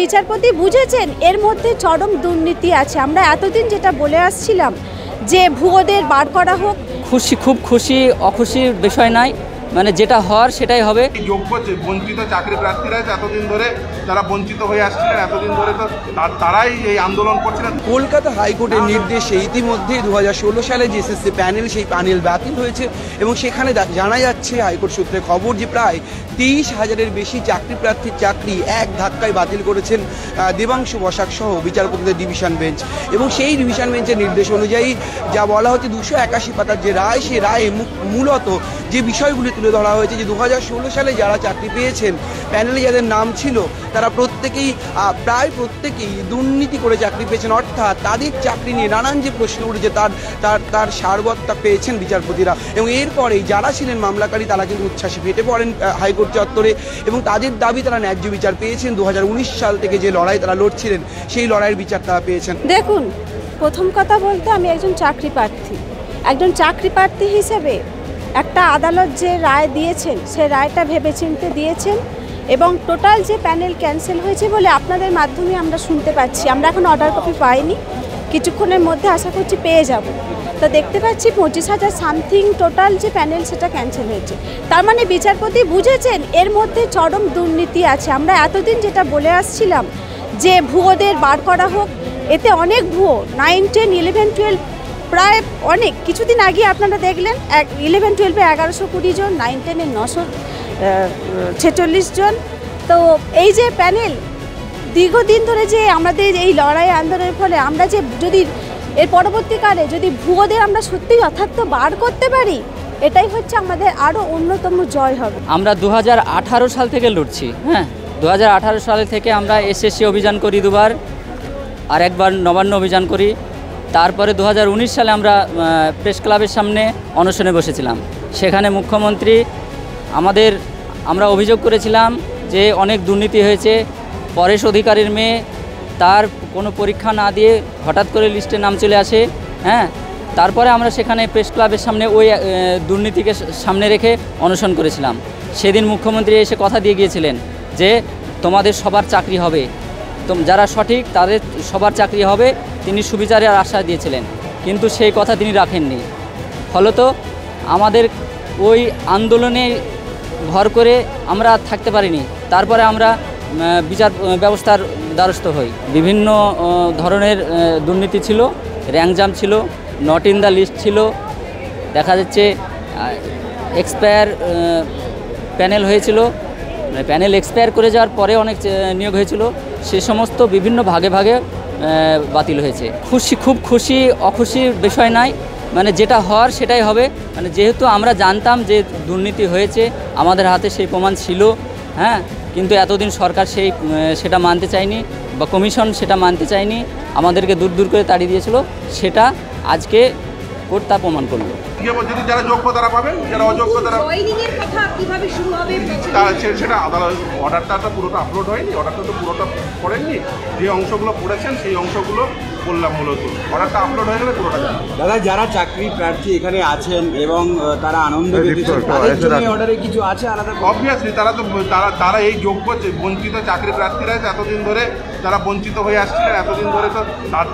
বিচারপতি বুঝেছেন এর মধ্যে চরম দুর্নীতি আছে। আমরা এতদিন যেটা বলে আসছিলাম যে ভুয়োদের বার করা হোক, খুব খুশি অখুশির বিষয় নাই, মানে যেটা হওয়ার সেটাই হবে। যোগ্য বঞ্চিত চাকরি প্রার্থীরা এতদিন ধরে যারা বঞ্চিত হয়ে আসছিলেন, এতদিন ধরে তো তারাই এই আন্দোলন করছিলেন। কলকাতা হাইকোর্টের নির্দেশে ইতিমধ্যে 2016 সালে যে এসএসসি প্যানেল, সেই প্যানেল বাতিল হয়েছে এবং সেখানে জানা যাচ্ছে হাইকোর্ট সূত্রে খবর যে প্রায় 23,000-এর বেশি চাকরি প্রার্থীর চাকরি এক ধাক্কায় বাতিল করেছেন দেবাংশু বসাক সহ বিচারপতিদের ডিভিশন বেঞ্চ। এবং সেই ডিভিশন বেঞ্চের নির্দেশ অনুযায়ী যা বলা হচ্ছে 281 পাতার যে রায়, সেই রায়ে মূলত যে বিষয়গুলি তুলে ধরা হয়েছে যে 2016 সালে যারা চাকরি পেয়েছেন, প্যানেলে যাদের নাম ছিল, তারা প্রায় প্রত্যেকেই দুর্নীতি করে চাকরি পেয়েছেন। অর্থাৎ তাদের চাকরি নিয়ে নানান যে প্রশ্ন উঠেছে তার সারবত্তা পেয়েছেন বিচারপতিরা। এবং এরপরেই যারা ছিলেন মামলাকারী তারা কিন্তু উচ্ছ্বাসে ফেটে পড়েন হাইকোর্ট চত্বরে এবং তাদের দাবি তারা ন্যায্য বিচার পেয়েছেন। 2019 সাল থেকে যে লড়াই তারা লড়ছিলেন, সেই লড়াইয়ের বিচার তারা পেয়েছেন। দেখুন, প্রথম কথা বলতে আমি একজন চাকরি প্রার্থী হিসেবে একটা আদালত যে রায় দিয়েছেন সে রায়টা ভেবেচিন্তে দিয়েছেন এবং টোটাল যে প্যানেল ক্যান্সেল হয়েছে বলে আপনাদের মাধ্যমে আমরা শুনতে পাচ্ছি। আমরা এখন অর্ডার কপি পাইনি, কিছুক্ষণের মধ্যে আশা করছি পেয়ে যাব। তো দেখতে পাচ্ছি 25,000 সামথিং টোটাল যে প্যানেল সেটা ক্যান্সেল হয়েছে। তার মানে বিচারপতি বুঝেছেন এর মধ্যে চরম দুর্নীতি আছে। আমরা এতদিন যেটা বলে আসছিলাম যে ভুয়োদের বার করা হোক, এতে অনেক ভুয়ো 9, 10, 11, 12 প্রায় অনেক কিছুদিন আগে আপনারা দেখলেন 11-12-এ 1120 জন, 9-10-এ 946 জন। তো এই যে প্যানেল দীর্ঘদিন ধরে যে আমাদের এই লড়াই আন্দোলনের ফলে আমরা যে যদি এর পরবর্তীকালে যদি ভুয়োদের আমরা সত্যি যথার্থ বার করতে পারি, এটাই হচ্ছে আমাদের আরও অন্যতম জয় হবে। আমরা 2018 সাল থেকে লড়ছি। 2018 সাল থেকে আমরা এসএসসি অভিযান করি দুবার, আর একবার নবান্ন অভিযান করি। তারপরে 2019 সালে আমরা প্রেস ক্লাবের সামনে অনশনে বসেছিলাম। সেখানে মুখ্যমন্ত্রী আমরা অভিযোগ করেছিলাম যে অনেক দুর্নীতি হয়েছে। পরেশ অধিকারীর মেয়ে, তার কোনো পরীক্ষা না দিয়ে হঠাৎ করে লিস্টে নাম চলে আসে। তারপরে আমরা সেখানে প্রেস ক্লাবের সামনে ওই দুর্নীতিকে সামনে রেখে অনশন করেছিলাম। সেদিন মুখ্যমন্ত্রী এসে কথা দিয়ে গিয়েছিলেন যে তোমাদের সবার চাকরি হবে, যারা সঠিক তাদের সবার চাকরি হবে। তিনি সুবিচারের আশ্বাস দিয়েছিলেন, কিন্তু সেই কথা তিনি রাখেননি। ফলত আমাদের ওই আন্দোলনে ভর করে আমরা থাকতে পারিনি। তারপরে আমরা বিচার ব্যবস্থার দ্বারস্থ হই। বিভিন্ন ধরনের দুর্নীতি ছিল, র্যাঙ্কজাম ছিল, নট ইন দ্য লিস্ট ছিল, দেখা যাচ্ছে এক্সপায়ার প্যানেল হয়েছিল, প্যানেল এক্সপায়ার করে যাওয়ার পরে অনেক নিয়োগ হয়েছিল। সে সমস্ত বিভিন্ন ভাগে ভাগে বাতিল হয়েছে। খুব খুশি অখুশির বিষয় নাই, মানে যেটা হওয়ার সেটাই হবে। মানে যেহেতু আমরা জানতাম যে দুর্নীতি হয়েছে, আমাদের হাতে সেই প্রমাণ ছিল, কিন্তু এতদিন সরকার সেটা মানতে চায়নি বা কমিশন সেটা মানতে চায়নি, আমাদেরকে দূর করে তাড়িয়ে দিয়েছিল। সেটা আজকে কোর্ট তা প্রমাণ করলো। যদি যারা যোগ্য তারা পাবেন, যারা অযোগ্য তারা সেটা আদালত অর্ডারটা তো পুরোটা আপলোড হয়নি, অর্ডারটা তো পুরোটা করেননি। যে অংশগুলো পড়েছেন সেই অংশগুলো বললাম, মূলত অর্ডারটা আপলোড হয়ে গেলে পুরোটা জানা। দাদা, যারা চাকরি প্রার্থী এখানে আছেন এবং তারা আনন্দ পেয়েছেন, অর্ডারে কিছু আছে আলাদা? অবভিয়াসলি তারা এই যোগ্য বঞ্চিত চাকরি প্রার্থীরা এতদিন ধরে যারা বঞ্চিত হয়ে আসছিলেন, এতদিন ধরে তো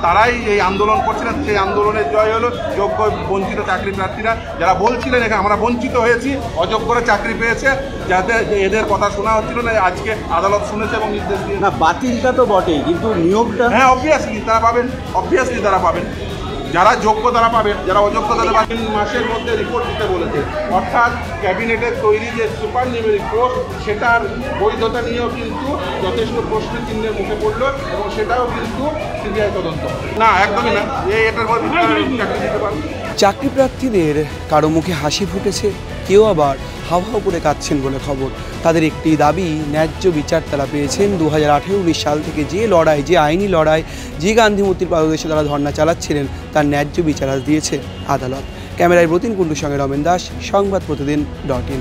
তারাই এই আন্দোলন করছিলেন। সেই আন্দোলনের জয় হলো যোগ্য বঞ্চিত চাকরি প্রার্থীরা, যারা বলছিলেন এখানে আমরা বঞ্চিত হয়েছি, অযোগ্যরা চাকরি পেয়েছে, যাতে এদের কথা শোনা হচ্ছিল না, আজকে আদালত শুনেছে এবং নির্দেশ দিয়ে। না, বাতিলটা তো বটেই, কিন্তু নিয়োগটা? হ্যাঁ, অবভিয়াসলি তারা পাবেন, যারা যোগ্য তারা পাবেন, যারা অযোগ্য তারা 3 মাসের মধ্যে রিপোর্ট দিতে বলেছে। অর্থাৎ ক্যাবিনেটের তৈরি যে সুপার নিউমেরিক পোস্ট, সেটার বৈধতা নিয়েও কিন্তু যথেষ্ট প্রশ্ন চিহ্নের মুখে পড়লো এবং সেটাও কিন্তু সিবিআই তদন্ত। না, একদমই না, এটার মধ্যে চাকরি দিতে পারবে। চাকরি প্রার্থীদের কারো মুখে হাসি ফুটেছে, কেউ আবার হাওয়া করে কাঁদছেন বলে খবর। তাদের একটি দাবি, ন্যায্য বিচার তারা পেয়েছেন। 2018-19 সাল থেকে যে লড়াই, যে আইনি লড়াই, যে গান্ধী মূর্তির পাদদেশে তারা ধর্ণা চালাচ্ছিলেন, তার ন্যায্য বিচার আজ দিয়েছে আদালত। ক্যামেরায় ব্রতিন কুণ্ডুর সঙ্গে রমেন দাস, সংবাদ প্রতিদিন.in।